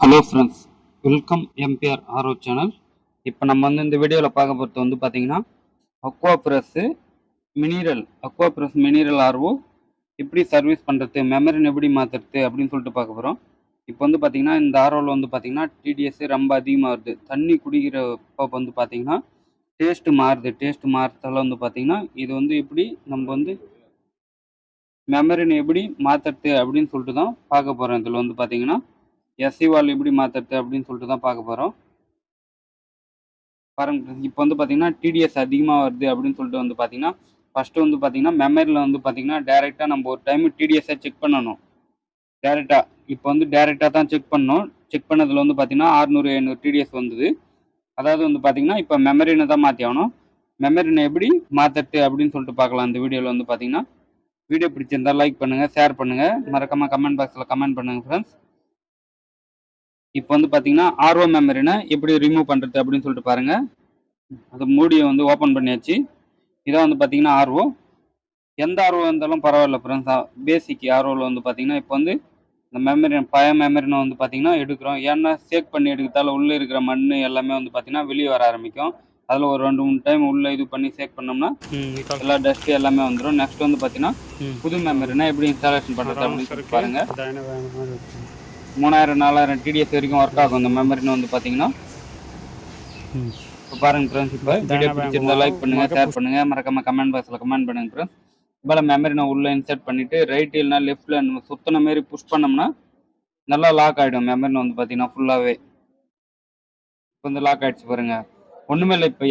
Hello friends, welcome MBR RO channel. இப்போ நம்ம இந்த வீடியோவில் பார்க்க போகிறது பார்த்தீங்கன்னா அக்வா ப்ரெஸ் மினரல் ஆர்ஓ எப்படி சர்வீஸ் பண்ணுறது, மெமரின் எப்படி மாற்றுறது அப்படின்னு சொல்லிட்டு பார்க்க போகிறோம். இப்போ பார்த்தீங்கன்னா இந்த ஆர்ஓவில் பார்த்தீங்கன்னா டிடிஎஸ் ரொம்ப அதிகமாக வருது. தண்ணி குடிக்கிறப்போ பார்த்தீங்கன்னா டேஸ்ட்டு மாறுது. டேஸ்ட்டு மாறுறதால பார்த்தீங்கன்னா இது எப்படி நம்ம மெமரின் எப்படி மாற்றுறது அப்படின்னு சொல்லிட்டு தான் பார்க்க போகிறோம். இதில் பார்த்தீங்கன்னா எஸ்சி வால் எப்படி மாற்றுறது அப்படின்னு சொல்லிட்டு தான் பார்க்க போகிறோம். பாருங்க, இப்போ பார்த்தீங்கன்னா டிடிஎஸ் அதிகமாக வருது அப்படின்னு சொல்லிட்டு பார்த்தீங்கன்னா ஃபஸ்ட்டு பார்த்தீங்கன்னா மெமரியில் பார்த்தீங்கன்னா டேரெக்டாக நம்ம ஒரு டைம் டிடிஎஸ்ஸை செக் பண்ணணும். டேரெக்டாக இப்போ டேரெக்டாக தான் செக் பண்ணணும். செக் பண்ணதில் பார்த்தீங்கன்னா 600 700 டிடிஎஸ் வந்தது. அதாவது பார்த்தீங்கன்னா இப்போ மெமரினை தான் மாற்றி ஆகணும். மெமரினை எப்படி மாற்றுறது அப்படின்னு சொல்லிட்டு பார்க்கலாம். இந்த வீடியோவில் பார்த்தீங்கன்னா வீடியோ பிடிச்சிருந்தா லைக் பண்ணுங்கள், ஷேர் பண்ணுங்கள், மறக்காமல் கமெண்ட் பாக்ஸில் கமெண்ட் பண்ணுங்கள் ஃப்ரெண்ட்ஸ். இப்போ பார்த்தீங்கன்னா ஆர்ஓ மெமரினை எப்படி ரிமூவ் பண்ணுறது அப்படின்னு சொல்லிட்டு பாருங்கள். அது மூடியை ஓப்பன் பண்ணியாச்சு. இதான் பார்த்தீங்கன்னா ஆர்ஓ. எந்த ஆர்ஓ இருந்தாலும் பரவாயில்ல ஃப்ரெண்ட்ஸ். பேசிக் ஆர்ஓவில் பார்த்தீங்கன்னா இப்போ இந்த மெமரி பழைய மெமரினை பார்த்தீங்கன்னா எடுக்கிறோம். ஏன்னா சேக் பண்ணி எடுக்கிறதால உள்ளே இருக்கிற மண் எல்லாமே பார்த்தீங்கன்னா வெளியே வர ஆரம்பிக்கும். அதில் ஒரு 2-3 டைம் உள்ளே இது பண்ணி சேக் பண்ணோம்னா எல்லா டஸ்ட்டு எல்லாமே வந்துடும். நெக்ஸ்ட் பார்த்தீங்கன்னா புது மெமரினா எப்படி இன்ஸ்டாலேஷன் பண்ணுறது அப்படின்னு சொல்லிட்டு பாருங்கள். 3000 4000 டிடிஎஸ் வரைக்கும் ஒர்க் ஆகும் இந்த மெமரின்னு பார்த்தீங்கன்னா. இப்போ பாருங்க ஃப்ரெண்ட்ஸ், இப்போ வீடியோ பிடிச்சிருந்தா லைக் பண்ணுங்க, ஷேர் பண்ணுங்க, மறக்காம கமெண்ட் பாக்ஸில் கமெண்ட் பண்ணுங்க ஃப்ரெண்ட்ஸ். இப்போ மெமரி நான் உள்ள இன்சர்ட் பண்ணிட்டு ரைட் இல்லைனா லெஃப்ட்ல நம்ம சுத்தின மாரி புஷ் பண்ணோம்னா நல்லா லாக் ஆகிடும். மெமரி பார்த்தீங்கன்னா ஃபுல்லாகவே இப்போ லாக் ஆகிடுச்சு பாருங்க. ஒன்றுமே இல்லை. இப்போ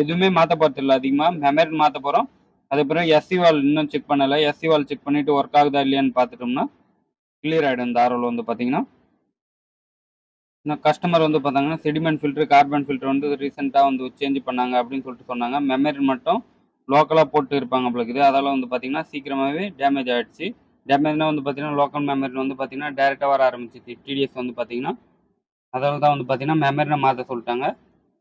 எதுவுமே மாற்ற போகிறது இல்லை. அதிகமாக மெமரி மாற்ற போகிறோம். அது பிறகு எஸ்சி வால் இன்னும் செக் பண்ணலை. எஸ்சி வால் செக் பண்ணிவிட்டு ஒர்க் ஆகுதா இல்லையான்னு பார்த்துட்டோம்னா கிளியர் ஆகிடும். இந்த ஆர்ஓவில் பார்த்தீங்கன்னா இன்னும் கஸ்டமர் பார்த்தாங்கன்னா செடிமெண்ட் ஃபில்ட்ரு, கார்பன் ஃபில்ட்ரு ரீசெண்டாக சேஞ்ச் பண்ணாங்க அப்படின்னு சொல்லிட்டு சொன்னாங்க. மெமரி மட்டும் லோக்கலாக போட்டு இருப்பாங்க உங்களுக்கு. அதால் பார்த்தீங்கன்னா சீக்கிரமாகவே டேமேஜ் ஆகிடுச்சு. டேமேஜ்னா பார்த்தீங்கன்னா லோக்கல் மெமரி பார்த்தீங்கன்னா டேரெக்டாக வர ஆரம்பிச்சிச்சு டிடிஎஸ் பார்த்தீங்கன்னா. அதால் தான் பார்த்தீங்கன்னா மெமரினை மாற்ற சொல்லிட்டாங்க.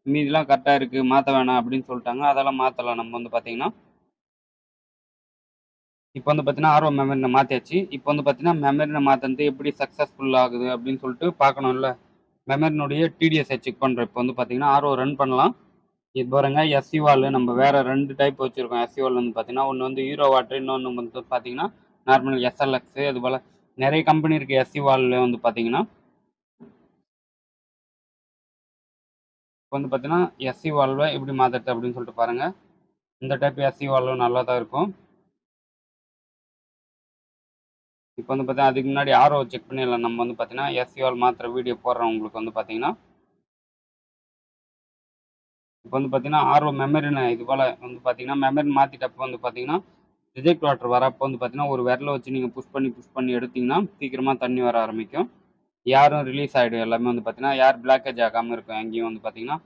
மீதிலாம் கரெக்டாக இருக்குது, மாற்ற வேணாம் அப்படின்னு சொல்லிட்டாங்க. அதெல்லாம் மாற்றலாம் நம்ம பார்த்தீங்கன்னா. இப்போ பார்த்தீங்கன்னா ஆர்ஓ மெமரினை மாற்றியாச்சு. இப்போ பார்த்தீங்கன்னா மெமரினை மாற்றது எப்படி சக்ஸஸ்ஃபுல் ஆகுது அப்படின்னு சொல்லிட்டு பார்க்கணும்ல. மெமரினுடைய டிடிஎஸ்ஐ செக் பண்ணுறோம். இப்போ பார்த்தீங்கன்னா ஆர்ஓ ரன் பண்ணலாம். இது பாருங்க, எஸ்சி வால் நம்ம வேறு 2 டைப் வச்சுருக்கோம். எஸ்சி வால் பார்த்தீங்கன்னா ஒன்று ஹீரோ வாட்டர், இன்னொன்று பார்த்தீங்கன்னா நார்மல் எஸ்எல்எக்ஸு. அது போல் நிறைய கம்பெனி இருக்குது. எஸ்சி வாலில் பார்த்தீங்கன்னா இப்போ பார்த்தீங்கன்னா எஸ்சி வால்வை எப்படி மாற்றுறது அப்படின்னு சொல்லிட்டு பாருங்கள். இந்த டைப் எஸ்சி வால்வும் நல்லா தான் இருக்கும். இப்போ பார்த்தீங்கன்னா அதுக்கு முன்னாடி ஆர்ஓ செக் பண்ணிடலாம். நம்ம பார்த்தீங்கன்னா எஸ்சி வால் மாற்றுற வீடியோ போடுறோம் உங்களுக்கு பார்த்தீங்கன்னா. இப்போ பார்த்தீங்கன்னா ஆர்ஓ மெமரினை இது போல் பார்த்தீங்கன்னா மெமரி மாற்றிட்டப்போ பார்த்தீங்கன்னா ரிஜெக்ட் வாட்டர் வரப்போ பார்த்தீங்கன்னா ஒரு விரலை வச்சு நீங்கள் புஷ் பண்ணி எடுத்திங்கன்னா சீக்கிரமாக தண்ணி வர ஆரம்பிக்கும். யாரும் ரிலீஸ் ஆகிடும். எல்லாமே பார்த்தீங்கன்னா யார் பிளாக்கேஜ் ஆகாமல் இருக்கும் எங்கேயும் பார்த்தீங்கன்னா.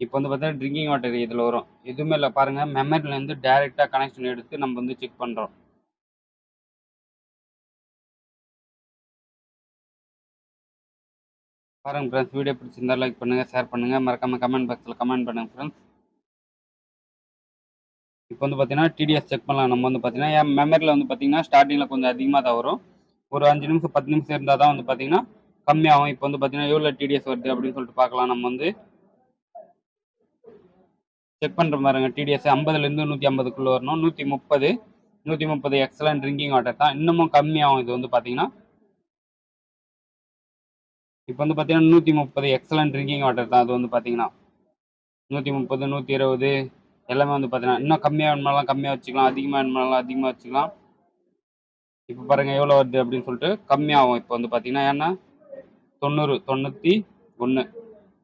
இப்போ பார்த்தீங்கன்னா ட்ரிங்கிங் வாட்டர் இதில் வரும். எதுவுமே இல்லை பாருங்கள். மெமரிலேருந்து டேரெக்டாக கனெக்ஷன் எடுத்து நம்ம செக் பண்ணுறோம். பாருங்கள் ஃப்ரெண்ட்ஸ், வீடியோ பிடிச்சிருந்தா லைக் பண்ணுங்கள், ஷேர் பண்ணுங்கள், மறக்காமல் கமெண்ட் பாக்ஸில் கமெண்ட் பண்ணுங்கள் ஃப்ரெண்ட்ஸ். இப்போ பார்த்தீங்கன்னா டிடிஎஸ் செக் பண்ணலாம். நம்ம பார்த்தீங்கன்னா என் மெமரியில் பார்த்தீங்கன்னா ஸ்டார்டிங்கில் கொஞ்சம் அதிகமாக தான் வரும். ஒரு 5 நிமிஷம் 10 நிமிஷம் இருந்தால் தான் பார்த்தீங்கன்னா கம்மியாகும். இப்போ பார்த்தீங்கன்னா எவ்வளோ டிடிஎஸ் வருது அப்படின்னு சொல்லிட்டு பார்க்கலாம். நம்ம செக் பண்ணுற பாருங்க. டிடிஎஸ் 50லேருந்து 150க்குள்ளே வரணும். 130 எக்ஸலன்ட் ட்ரிங்கிங் வாட்டர் தான். இன்னமும் கம்மியாகும். இது பார்த்தீங்கன்னா இப்போ பார்த்தீங்கன்னா 130 எக்ஸலன்ட் ட்ரிங்கிங் வாட்டர் தான். அது பார்த்தீங்கன்னா 130 120 எல்லாமே பார்த்தீங்கன்னா இன்னும் கம்மியாக வேணுமாலாம் கம்மியாக வச்சுக்கலாம், அதிகமாக வேணுமாலாம் அதிகமாக வச்சுக்கலாம். இப்போ பாருங்கள் எவ்வளோ வருது அப்படின்னு சொல்லிட்டு கம்மியாகும். இப்போ பார்த்தீங்கன்னா ஏன்னா 90 91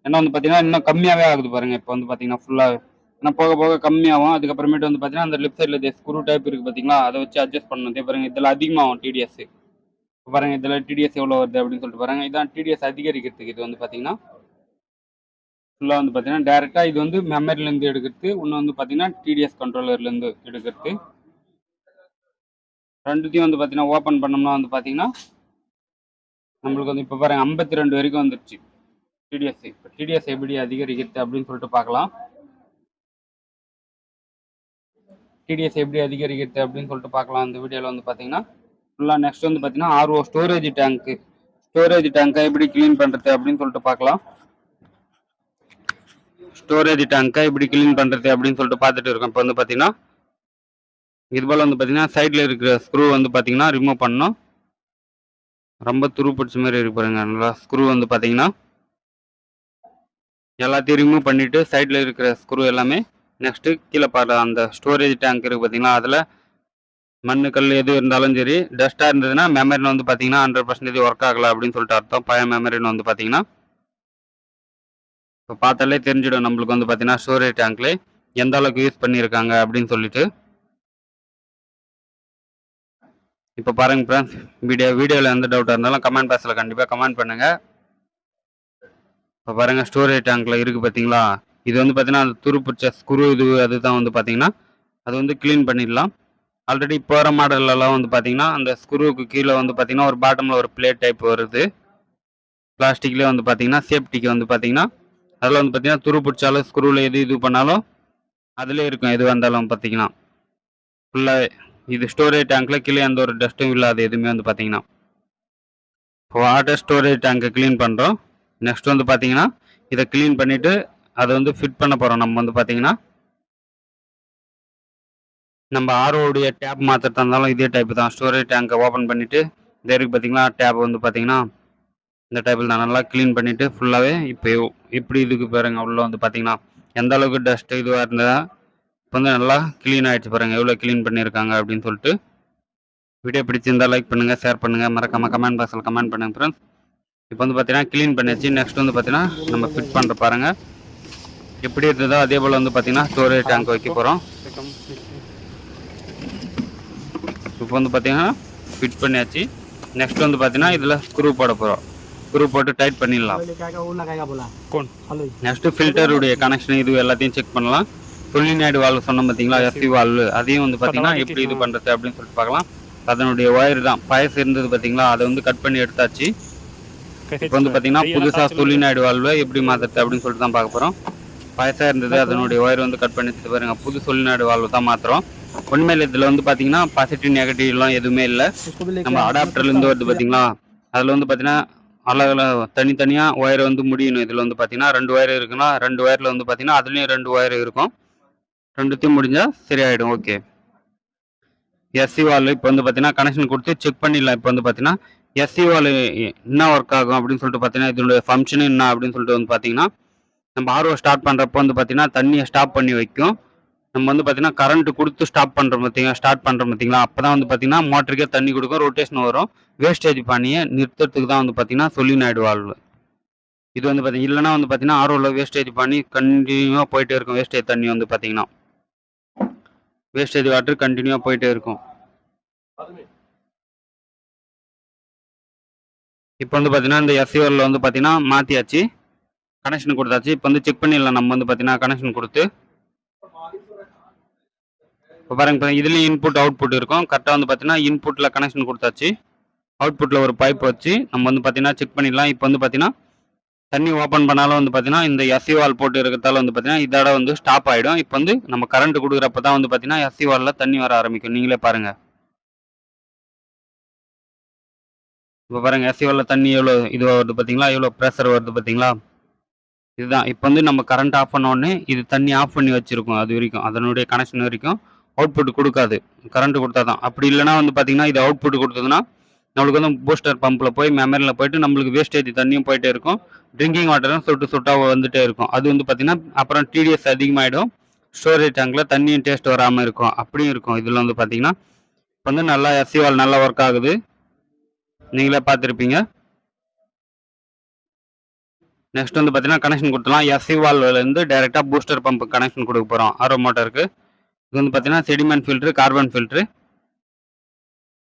ஏன்னா பார்த்தீங்கன்னா இன்னும் கம்மியாகவே ஆகுது பாருங்கள். இப்போ பார்த்தீங்கன்னா ஃபுல்லாக ஏன்னா போக போக கம்மியாகும். அதுக்கப்புறமேட்டு பார்த்தீங்கன்னா அந்த லெஃப்ட் சைடில் ஸ்க்ரூ டைப் இருக்குது பார்த்தீங்களா, அதை வச்சு அட்ஜஸ்ட் பண்ணணும். இதே பாருங்கள் இதில் அதிகமாகும் டிடிஎஸ். இப்போ பாருங்கள் இதில் டிடிஎஸ் எவ்வளோ வருது அப்படின்னு சொல்லிட்டு பாருங்கள். இதான் டிடிஎஸ் அதிகரிக்கிறதுக்கு. இது பார்த்தீங்கன்னா ஃபுல்லாக பார்த்தீங்கன்னா டேரெக்டாக இது மெமரிலேருந்து எடுக்கிறது. இன்னும் பார்த்தீங்கன்னா டிடிஎஸ் கண்ட்ரோலர்லேருந்து எடுக்கிறது. ரெண்டுத்தையும் பார்த்தீங்கன்னா ஓப்பன் பண்ணோம்னா பார்த்தீங்கன்னா நம்மளுக்கு இப்போ பாருங்கள் 52 வரைக்கும் வந்துருச்சு டிடிஎஸ். இப்போ டிடிஎஸ் எப்படி அதிகரிக்கிறது அப்படின்னு சொல்லிட்டு பார்க்கலாம். டிடிஎஸ் எப்படி அதிகரிக்கிறது அப்படின்னு சொல்லிட்டு பார்க்கலாம் இந்த வீடியோவில் பார்த்தீங்கன்னா ஃபுல்லாக. நெக்ஸ்ட் பார்த்தீங்கன்னா ஆர்ஓ ஸ்டோரேஜ் ஸ்டோரேஜ் டேங்கை எப்படி க்ளீன் பண்ணுறது அப்படின்னு சொல்லிட்டு பார்க்கலாம். ஸ்டோரேஜ் டேங்கை எப்படி க்ளீன் பண்ணுறது அப்படின்னு சொல்லிட்டு பார்த்துட்டு இருக்கோம். இப்போ வந்து பார்த்தீங்கன்னா இது போல் வந்து பார்த்தீங்கன்னா சைடில் இருக்கிற ஸ்க்ரூ வந்து பார்த்தீங்கன்னா ரிமூவ் பண்ணணும். ரொம்ப துரு பிடிச்ச மாதிரி இருக்கு பாருங்க. நல்லா ஸ்க்ரூ வந்து பார்த்தீங்கன்னா எல்லாத்தையும் ரிமூவ் பண்ணிவிட்டு சைடில் இருக்கிற ஸ்க்ரூ எல்லாமே நெக்ஸ்ட்டு கீழே பாரு அந்த ஸ்டோரேஜ் டேங்க் இருக்குது பார்த்தீங்களா, அதில் மண் கல் எது இருந்தாலும் சரி டஸ்ட்டாக இருந்ததுன்னா மெமரின்னு வந்து பார்த்தீங்கன்னா 100% ஒர்க் ஆகலை அப்படின்னு சொல்லிட்டு அர்த்தம். பழைய மெமரின்னு வந்து பார்த்தீங்கன்னா இப்போ பார்த்தாலே தெரிஞ்சிடும் நம்மளுக்கு வந்து பார்த்தீங்கன்னா ஸ்டோரேஜ் டேங்க்ல எந்த அளவுக்கு யூஸ் பண்ணியிருக்காங்க அப்படின்னு சொல்லிட்டு. இப்போ பாருங்க ஃப்ரெண்ட்ஸ், வீடியோவில் எந்த டவுட்டாக இருந்தாலும் கமெண்ட் பாக்ஸில் கண்டிப்பாக கமெண்ட் பண்ணுங்கள். இப்போ பாருங்கள் ஸ்டோரேஜ் டேங்க்கில் இருக்குது பார்த்தீங்களா, இது வந்து பார்த்தீங்கன்னா அந்த துரு பிடிச்ச ஸ்க்ரூ இது அதுதான் வந்து பார்த்தீங்கன்னா அது வந்து க்ளீன் பண்ணிடலாம். ஆல்ரெடி இப்போ வர மாடல்லலாம் வந்து பார்த்தீங்கன்னா அந்த ஸ்க்ரூவுக்கு கீழே வந்து பார்த்தீங்கன்னா ஒரு பாட்டமில் ஒரு பிளேட் டைப் வருது. பிளாஸ்டிக்லேயே வந்து பார்த்தீங்கன்னா சேஃப்டிக்கு வந்து பார்த்தீங்கன்னா அதில் வந்து பார்த்தீங்கன்னா துரு பிடிச்சாலும் ஸ்க்ரூவில் இது பண்ணாலும் அதிலே இருக்கும். எது வந்தாலும் பார்த்தீங்கன்னா ஃபுல்லாக இது ஸ்டோரேஜ் டேங்க்கில் கீழே எந்த ஒரு டஸ்ட்டும் இல்லாது எதுவுமே வந்து பார்த்தீங்கன்னா. வாட்டர் ஸ்டோரேஜ் டேங்கை க்ளீன் பண்ணுறோம். நெக்ஸ்ட் வந்து பார்த்தீங்கன்னா இதை க்ளீன் பண்ணிவிட்டு அதை வந்து ஃபிட் பண்ண போகிறோம். நம்ம வந்து பார்த்தீங்கன்னா நம்ம ஆர்ஓடைய டேப் மாற்றிட்டு இருந்தாலும் இதே டைப் தான். ஸ்டோரேஜ் டேங்கை ஓப்பன் பண்ணிவிட்டு இது இருக்குது பார்த்தீங்களா, டேப் வந்து பார்த்தீங்கன்னா இந்த டைப்பில் தான் நல்லா க்ளீன் பண்ணிவிட்டு ஃபுல்லாகவே இப்போ இப்படி இதுக்கு பாருங்க உள்ளே வந்து பார்த்தீங்கன்னா எந்த அளவுக்கு டஸ்ட்டு இதுவாக இருந்தால் இப்போ வந்து நல்லா க்ளீன் ஆகிடுச்சு பாருங்கள், எவ்வளோ க்ளீன் பண்ணியிருக்காங்க அப்படின்னு சொல்லிட்டு. வீடியோ பிடிச்சிருந்தால் லைக் பண்ணுங்கள், ஷேர் பண்ணுங்கள், மறக்காமல் கமெண்ட் பாக்ஸில் கமெண்ட் பண்ணுங்கள் ஃப்ரெண்ட்ஸ். இப்போ வந்து பார்த்தீங்கன்னா க்ளீன் பண்ணியாச்சு. நெக்ஸ்ட் வந்து பார்த்தீங்கன்னா நம்ம ஃபிட் பண்ணுற பாருங்கள் எப்படி இருந்ததோ அதே போல் வந்து பார்த்தீங்கன்னா ஸ்டோரேஜ் டேங்க் வைக்க போகிறோம். இப்போ வந்து பார்த்தீங்கன்னா ஃபிட் பண்ணியாச்சு. நெக்ஸ்ட் வந்து பார்த்தீங்கன்னா இதில் ஸ்க்ரூ போட போகிறோம். ஸ்க்ரூ போட்டு டைட் பண்ணிடலாம். நெக்ஸ்ட்டு ஃபில்டருடைய கனெக்ஷன் இது எல்லாத்தையும் செக் பண்ணலாம். சொலினாய்டு வால்வு சொன்னோம் பார்த்தீங்களா, எஸ்சி வால்வு, அதையும் வந்து பார்த்தீங்கன்னா எப்படி இது பண்ணுறது அப்படின்னு சொல்லிட்டு பார்க்கலாம். அதனுடைய ஒயர் தான் பயசு இருந்தது பார்த்தீங்களா, அதை வந்து கட் பண்ணி எடுத்தாச்சு. இப்போ வந்து பார்த்தீங்கன்னா புதுசாக சொலினாய்டு வால்வு எப்படி மாற்றுறது அப்படின்னு சொல்லிட்டு தான் பார்க்க போகிறோம். பயசாக இருந்தது அதனுடைய ஒயர் வந்து கட் பண்ணி பாருங்க, புது சொலினாய்டு வால்வு தான் மாற்றுறோம். உண்மையில் இதில் வந்து பார்த்தீங்கன்னா பாசிட்டிவ் நெகட்டிவ்லாம் எதுவுமே இல்லை. நம்ம அடாப்டர்லேருந்து வருது பார்த்தீங்களா, அதில் வந்து பார்த்தீங்கன்னா அழகாக தனித்தனியாக ஒயர் வந்து முடியணும். இதில் வந்து பார்த்தீங்கன்னா 2 ஒயர் இருக்குன்னா 2 ஒயரில் வந்து பார்த்தீங்கன்னா அதுலேயும் 2 ஒயர் இருக்கும். 2த்தையும் முடிஞ்சால் சரியாயிடும். ஓகே, எஸ்சி வால் இப்போ வந்து பார்த்தீங்கன்னா கனெக்ஷன் கொடுத்து செக் பண்ணிடலாம். இப்போ வந்து பார்த்தீங்கன்னா எஸ்சி வால் என்ன ஒர்க் ஆகும் அப்படின்னு சொல்லிட்டு பார்த்தீங்கன்னா இதனுடைய ஃபங்க்ஷன் என்ன அப்படின்னு சொல்லிட்டு வந்து பார்த்தீங்கன்னா நம்ம ஆர்ஓ ஸ்டார்ட் பண்ணுறப்போ வந்து பார்த்தீங்கன்னா தண்ணியை ஸ்டாப் பண்ணி வைக்கும். நம்ம வந்து பார்த்தீங்கன்னா கரண்ட் கொடுத்து ஸ்டார்ட் பண்ணுறோம் பார்த்தீங்களா, அப்போ தான் வந்து பார்த்தீங்கன்னா மோட்டருக்கே தண்ணி கொடுக்கும், ரொட்டேஷன் வரும். வேஸ்டேஜ் பண்ணியை நிறுத்துறதுக்கு தான் வந்து பார்த்தீங்கன்னா சொலினாய்டு வால்வு. இது வந்து பார்த்தீங்கன்னா இல்லைனா வந்து பார்த்தீங்கன்னா ஆர்ஓவில் வேஸ்டேஜ் பண்ணி கண்டினியூவாக போயிட்டே இருக்கும். வேஸ்டேஜ் தண்ணி வந்து பார்த்தீங்கன்னா வேஸ்டேஜ் வாட்டர் கண்டினியூவாக போயிட்டே இருக்கும். இப்போ வந்து பார்த்தீங்கன்னா இந்த எஸ்சிஓவில் வந்து பார்த்தீங்கன்னா மாற்றியாச்சு, கனெக்ஷன் கொடுத்தாச்சு. இப்போ வந்து செக் பண்ணிடலாம். நம்ம வந்து பார்த்தீங்கன்னா கனெக்ஷன் கொடுத்து இப்போ பாருங்க, இதுலேயும் இன்புட் அவுட்புட் இருக்கும். கரெக்டாக வந்து பார்த்தீங்கன்னா இன்புட்டில் கனெக்ஷன் கொடுத்தாச்சு, அவுட்புட்டில் ஒரு பைப் வச்சு நம்ம வந்து பார்த்தீங்கன்னா செக் பண்ணிடலாம். இப்போ வந்து பார்த்தீங்கன்னா தண்ணி ஓப்பன் பண்ணாலும் வந்து பார்த்தீங்கன்னா இந்த எஸ்சி வால் போட்டு இருக்கிறதால வந்து பார்த்தீங்கன்னா இதோட வந்து ஸ்டாப் ஆகிடும். இப்போ வந்து நம்ம கரண்ட் கொடுக்குறப்ப தான் வந்து பார்த்தீங்கன்னா எஸ்சி வாலில் தண்ணி வர ஆரம்பிக்கும். நீங்களே பாருங்கள். இப்போ பாருங்கள் எஸ்சி வாலில் தண்ணி எவ்வளோ இது வருது பார்த்தீங்களா, எவ்வளோ ப்ரெஷர் வருது பார்த்தீங்களா. இதுதான் இப்போ வந்து நம்ம கரண்ட் ஆஃப் பண்ணோடனே இது தண்ணி ஆஃப் பண்ணி வச்சுருக்கோம். அது வரைக்கும் அதனுடைய கனெக்ஷன் வரைக்கும் அவுட்புட் கொடுக்காது, கரண்ட் கொடுத்தா தான். அப்படி இல்லைனா வந்து பார்த்தீங்கன்னா இது அவுட்புட் கொடுத்ததுன்னா நம்மளுக்கு வந்து பூஸ்டர் பம்பில் போய் மெமரியில் போயிட்டு நம்மளுக்கு வேஸ்டேஜ் தண்ணியும் போயிட்டே இருக்கும், ட்ரிங்கிங் வாட்டரும் சொட்டாக வந்துட்டே இருக்கும். அது வந்து பார்த்தீங்கன்னா அப்புறம் டிடிஎஸ் அதிகமாகிடும், ஸ்டோரேஜ் டேங்கில் தண்ணியும் டேஸ்ட் வராமல் இருக்கும், அப்படியும் இருக்கும். இதில் வந்து பார்த்தீங்கன்னா இப்போ வந்து நல்லா எஸ்சி வால் நல்லா ஒர்க் ஆகுது, நீங்களே பார்த்துருப்பீங்க. நெக்ஸ்ட் வந்து பார்த்தீங்கன்னா கனெக்ஷன் கொடுத்துலாம். எஸ்சி வால்விலேருந்து டைரெக்டாக பூஸ்டர் பம்ப் கனெக்ஷன் கொடுக்க போகிறோம் ஆர்ஓ மோட்டருக்கு. இது வந்து பார்த்தீங்கன்னா செடிமெண்ட் ஃபில்ட்ரு, கார்பன் ஃபில்ட்ரு.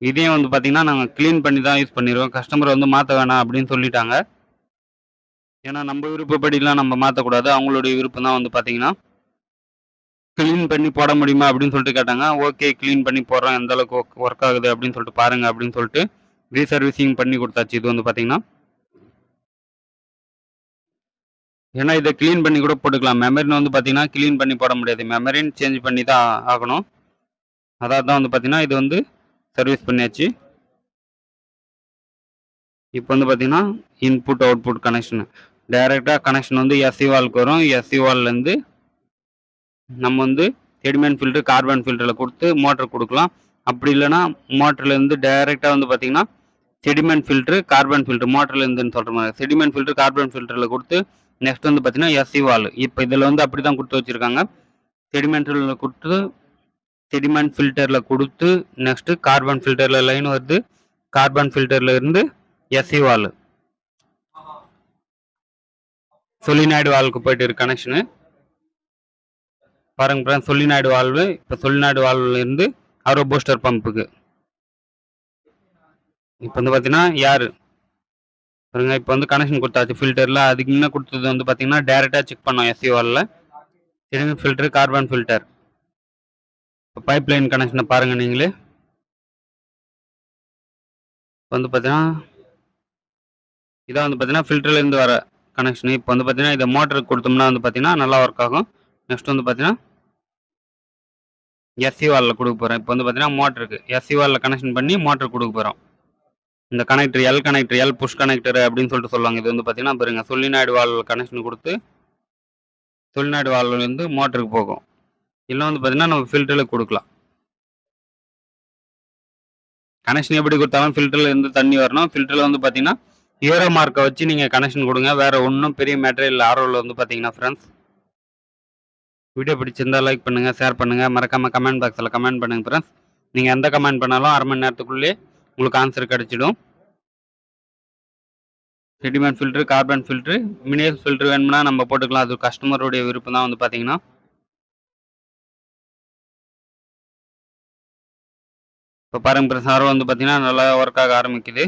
இதையும் வந்து பார்த்தீங்கன்னா நாங்கள் க்ளீன் பண்ணி தான் யூஸ் பண்ணிடுவோம். கஸ்டமர் வந்து மாற்ற வேணாம் அப்படின்னு சொல்லிட்டாங்க. ஏன்னா நம்ம விருப்பப்படிலாம் நம்ம மாற்றக்கூடாது, அவங்களுடைய விருப்பம் தான். வந்து பார்த்தீங்கன்னா க்ளீன் பண்ணி போட முடியுமா அப்படின்னு சொல்லிட்டு கேட்டாங்க. ஓகே, க்ளீன் பண்ணி போடுறோம், எந்த அளவுக்கு ஒர்க் ஆகுது அப்படின்னு சொல்லிட்டு பாருங்கள் அப்படின்னு சொல்லிட்டு ரீசர்வீசிங் பண்ணி கொடுத்தாச்சு. இது வந்து பார்த்தீங்கன்னா ஏன்னா இதை க்ளீன் பண்ணி கூட போட்டுக்கலாம். மெமரின்னு வந்து பார்த்தீங்கன்னா க்ளீன் பண்ணி போட முடியாது, மெமரின்னு சேஞ்ச் பண்ணி தான் ஆகணும். அதாவது தான் வந்து பார்த்தீங்கன்னா இது வந்து சர்வீஸ் பண்ணியாச்சு. இப்போ வந்து பார்த்தீங்கன்னா இன்புட் அவுட்புட் கனெக்ஷன் டைரெக்டாக கனெக்ஷன் வந்து எஸ்சி வால்க்கு வரும். எஸ்சி வால்லேருந்து நம்ம வந்து செடிமெண்ட் ஃபில்டர் கார்பன் ஃபில்டரில் கொடுத்து மோட்டர் கொடுக்கலாம். அப்படி இல்லைன்னா மோட்டர்லேருந்து டைரெக்டாக வந்து பார்த்தீங்கன்னா செடிமெண்ட் ஃபில்டர் கார்பன் ஃபில்டர் மோட்டர்லேருந்துன்னு சொல்கிற மாதிரி செடிமெண்ட் ஃபில்டர் கார்பன் ஃபில்டரில் கொடுத்து நெக்ஸ்ட் வந்து பார்த்தீங்கன்னா எஸ்சி வால். இப்போ இதில் வந்து அப்படி தான் கொடுத்து வச்சுருக்காங்க. செடிமெண்ட்டில் கொடுத்து செடிமெண்ட் ஃபில்டரில் கொடுத்து நெக்ஸ்ட்டு கார்பன் ஃபில்டரில் லைன் வருது. கார்பன் ஃபில்டரில் இருந்து எஸ்சி வால் சொலினாய்டு வால்வுக்கு போயிட்டு இருக்கு கனெக்ஷனு. பாருங்க ஃப்ரெண்ட்ஸ், சொலினாய்டு வால்வு. இப்போ சொலினாய்டு வால்வுல இருந்து ஆரோ பூஸ்டர் பம்புக்கு இப்போ வந்து பார்த்தீங்கன்னா யார் பாருங்க, இப்போ வந்து கனெக்ஷன் கொடுத்தாச்சு ஃபில்டரில். அதுக்கு முன்னே கொடுத்தது வந்து பார்த்தீங்கன்னா டேரெக்டாக செக் பண்ணோம் எஸ்சி வாலில் செடிமெண்ட் ஃபில்டர் கார்பன் ஃபில்டர். இப்போ பைப் லைன் கனெக்ஷனை பாருங்கள் நீங்களே. வந்து பார்த்தீங்கன்னா இதான் வந்து பார்த்தீங்கன்னா ஃபில்டர்லேருந்து வர கனெக்ஷன். இப்போ வந்து பார்த்தீங்கன்னா இதை மோட்டருக்கு கொடுத்தோம்னா வந்து பார்த்தீங்கன்னா நல்லா ஒர்க் ஆகும். நெக்ஸ்ட் வந்து பார்த்தீங்கன்னா எஸ்சி வாலில் கொடுக்க போகிறோம். இப்போ வந்து பார்த்தீங்கன்னா மோட்டருக்கு எஸ்சி வாலில் கனெக்ஷன் பண்ணி மோட்டருக்கு கொடுக்க போகிறோம். இந்த கனெக்டர் எல் புஷ் கனெக்டர் அப்படின்னு சொல்லிட்டு சொல்லுவாங்க. இது வந்து பார்த்தீங்கன்னா பாருங்க சொலினாய்டு வால்வ் கனெக்ஷன் கொடுத்து சொலினாய்டு வால்வ்லேருந்து மோட்டருக்கு போகும். இல்லை வந்து பார்த்தீங்கன்னா நம்ம ஃபில்டரில் கொடுக்கலாம். கனெக்ஷன் எப்படி கொடுத்தாலும் ஃபில்டரில் இருந்து தண்ணி வரணும். ஃபில்டரில் வந்து பார்த்தீங்கன்னா ஏரோ மார்க்கை வச்சு நீங்கள் கனெக்ஷன் கொடுங்க. வேறு ஒன்றும் பெரிய மேட்டர் இல்லை. ஆர்ஓவில் வந்து பார்த்தீங்கன்னா ஃப்ரெண்ட்ஸ், வீடியோ பிடிச்சிருந்தா லைக் பண்ணுங்கள், ஷேர் பண்ணுங்கள், மறக்காமல் கமெண்ட் பாக்ஸில் கமெண்ட் பண்ணுங்கள் ஃப்ரெண்ட்ஸ். நீங்கள் எந்த கமெண்ட் பண்ணாலும் அரை மணி நேரத்துக்குள்ளே உங்களுக்கு ஆன்சர் கிடச்சிடும். Sediment filter carbon filter mineral filter வேணும்னா நம்ம போட்டுக்கலாம். அது கஸ்டமருடைய விருப்பம் தான் வந்து பார்த்தீங்கன்னா. இப்போ பாருங்க ஃப்ரெண்ட்ஸ், ஆர்ஓ வந்து பார்த்தீங்கன்னா நல்லா ஒர்க் ஆக ஆரம்பிக்குது.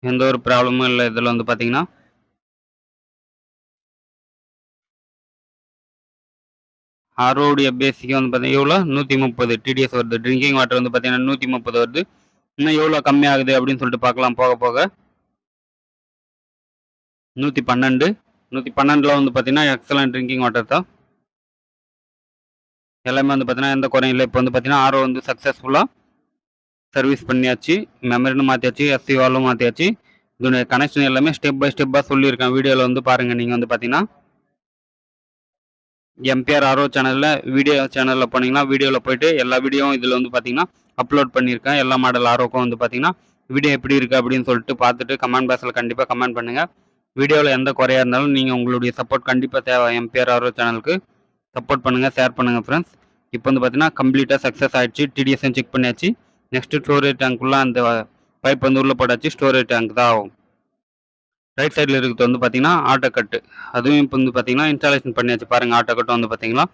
எந்த ஒரு ப்ராப்ளமும் இல்லை. இதில் வந்து பார்த்தீங்கன்னா ஆர்ஓடைய பேசிக்காக வந்து பார்த்தீங்கன்னா எவ்வளோ 130 டிடிஎஸ் வருது. ட்ரிங்கிங் வாட்டர் வந்து பார்த்தீங்கன்னா 130 வருது. இன்னும் எவ்வளோ கம்மியாகுது அப்படின்னு சொல்லிட்டு பார்க்கலாம் போக போக. 112 112 வந்து பார்த்தீங்கன்னா எக்ஸலன்ட் ட்ரிங்கிங் வாட்டர் தான். எல்லாமே வந்து பார்த்தீங்கன்னா எந்த குறையும் இல்லை. இப்போ வந்து பார்த்தீங்கன்னா ஆர்ஓ வந்து சக்ஸஸ்ஃபுல்லாக சர்வீஸ் பண்ணியாச்சு. மெமரின்னு மாற்றியாச்சு, எஸ்சி வால்வும் மாற்றியாச்சு. இதோடைய கனெக்ஷன் எல்லாமே ஸ்டெப் பை ஸ்டெப்பாக சொல்லியிருக்கேன். வீடியோவில் வந்து பாருங்கள். நீங்கள் வந்து பார்த்தீங்கன்னா எம்பிஆர் ஆர்ஓ சேனலில் போனீங்கன்னா வீடியோவில் போயிட்டு எல்லா வீடியோவும் இதில் வந்து பார்த்தீங்கன்னா அப்லோட் பண்ணியிருக்கேன். எல்லா மாடல் ஆர்ஓக்கும் வந்து பார்த்தீங்கன்னா வீடியோ எப்படி இருக்குது அப்படின்னு சொல்லிட்டு பார்த்துட்டு கமெண்ட் பாக்ஸில் கண்டிப்பாக கமெண்ட் பண்ணுங்கள். வீடியோவில் எந்த குறையாக இருந்தாலும் நீங்கள் உங்களுடைய சப்போர்ட் கண்டிப்பாக தேவை. எம்பிஆர் ஆர்ஓ சேனலுக்கு சப்போர்ட் பண்ணுங்கள், ஷேர் பண்ணுங்கள் ஃப்ரெண்ட்ஸ். இப்போ வந்து பார்த்தீங்கன்னா கம்ப்ளீட்டாக சக்ஸஸ் ஆகிடுச்சு. டிடிஎஸ்ஸும் செக் பண்ணியாச்சு. நெக்ஸ்ட்டு ஸ்டோரேஜ் டேங்க்குள்ளே அந்த பைப் வந்து உள்ளே போட்டாச்சு. ஸ்டோரேஜ் டேங்க் தான் ஆகும். ரைட் சைடில் இருக்கிறது வந்து பார்த்தீங்கன்னா ஆட்டோ கட்டு. அதுவும் இப்போ வந்து பார்த்தீங்கன்னா இன்ஸ்டாலேஷன் பண்ணியாச்சு. பாருங்கள், ஆட்டோ கட்டு வந்து பார்த்தீங்கன்னா